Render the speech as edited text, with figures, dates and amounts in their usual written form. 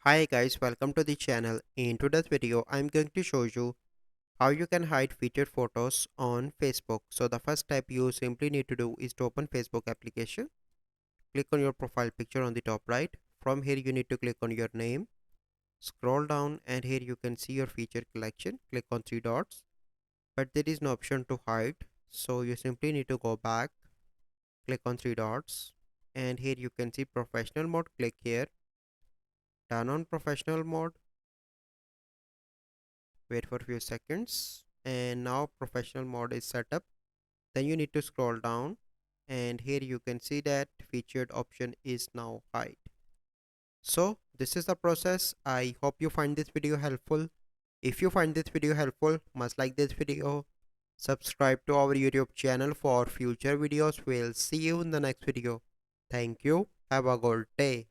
Hi guys, welcome to the channel. In today's video, I'm going to show you how you can hide featured photos on Facebook. So the first step you simply need to do is to open Facebook application. Click on your profile picture on the top right. From here you need to click on your name. Scroll down and here you can see your feature collection. Click on three dots. But there is no option to hide. So you simply need to go back. Click on three dots. And here you can see professional mode. Click here. Turn on professional mode. Wait for a few seconds and now professional mode is set up. Then you need to scroll down and here you can see that featured option is now hide. So this is the process. I hope you find this video helpful. If you find this video helpful, must like this video, subscribe to our YouTube channel for future videos. We'll see you in the next video. Thank you. Have a good day.